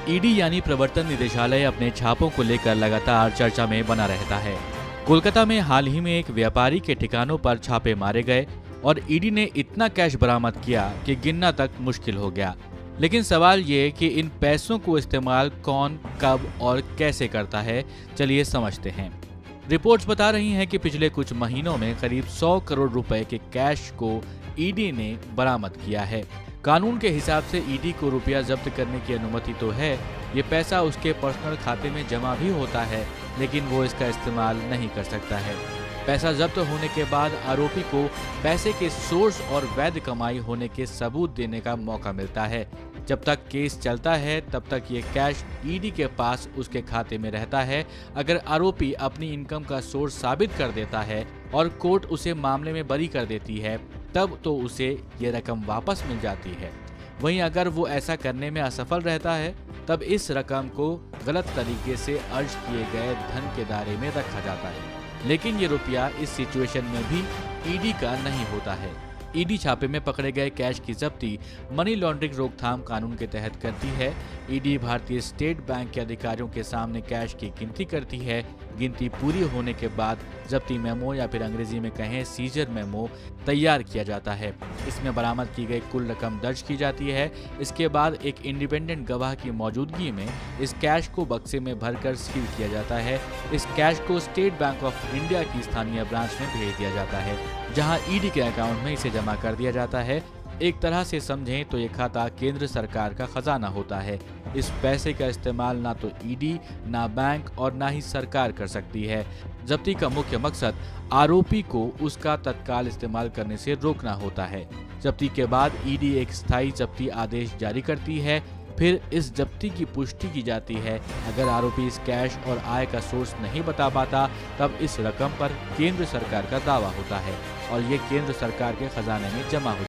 ED यानी प्रवर्तन निदेशालय अपने छापों को लेकर लगातार चर्चा में बना रहता है। कोलकाता में हाल ही में एक व्यापारी के ठिकानों पर छापे मारे गए और ईडी ने इतना कैश बरामद किया कि गिनना तक मुश्किल हो गया। लेकिन सवाल ये कि इन पैसों को इस्तेमाल कौन, कब और कैसे करता है, चलिए समझते हैं। रिपोर्ट्स बता रही हैं कि पिछले कुछ महीनों में करीब 100 करोड़ रुपए के कैश को ईडी ने बरामद किया है। कानून के हिसाब से ईडी को रुपया जब्त करने की अनुमति तो है, ये पैसा उसके पर्सनल खाते में जमा भी होता है, लेकिन वो इसका इस्तेमाल नहीं कर सकता है। पैसा जब्त होने के बाद आरोपी को पैसे के सोर्स और वैध कमाई होने के सबूत देने का मौका मिलता है। जब तक केस चलता है तब तक ये कैश ईडी के पास उसके खाते में रहता है। अगर आरोपी अपनी इनकम का सोर्स साबित कर देता है और कोर्ट उसे मामले में बरी कर देती है, तब तो उसे ये रकम वापस मिल जाती है। वहीं अगर वो ऐसा करने में असफल रहता है, तब इस रकम को गलत तरीके से अर्ज किए गए धन के दायरे में रखा जाता है। लेकिन ये रुपया इस सिचुएशन में भी ईडी का नहीं होता है। ईडी छापे में पकड़े गए कैश की जब्ती मनी लॉन्ड्रिंग रोकथाम कानून के तहत करती है। ईडी भारतीय स्टेट बैंक के अधिकारियों के सामने कैश की गिनती करती है। गिनती पूरी होने के बाद जब्ती मेमो या फिर अंग्रेजी में कहें सीजर मेमो तैयार किया जाता है। इसमें बरामद की गई कुल रकम दर्ज की जाती है। इसके बाद एक इंडिपेंडेंट गवाह की मौजूदगी में इस कैश को बक्से में भरकर सील किया जाता है। इस कैश को स्टेट बैंक ऑफ इंडिया की स्थानीय ब्रांच में भेज दिया जाता है, जहां ईडी के अकाउंट में इसे जमा कर दिया जाता है। एक तरह से समझें तो ये खाता केंद्र सरकार का खजाना होता है। इस पैसे का इस्तेमाल ना तो ईडी, ना बैंक और ना ही सरकार कर सकती है। जब्ती का मुख्य मकसद आरोपी को उसका तत्काल इस्तेमाल करने से रोकना होता है। जब्ती के बाद ईडी एक स्थायी जब्ती आदेश जारी करती है। फिर इस जब्ती की पुष्टि की जाती है। अगर आरोपी इस कैश और आय का सोर्स नहीं बता पाता, तब इस रकम पर केंद्र सरकार का दावा होता है और ये केंद्र सरकार के खजाने में जमा हो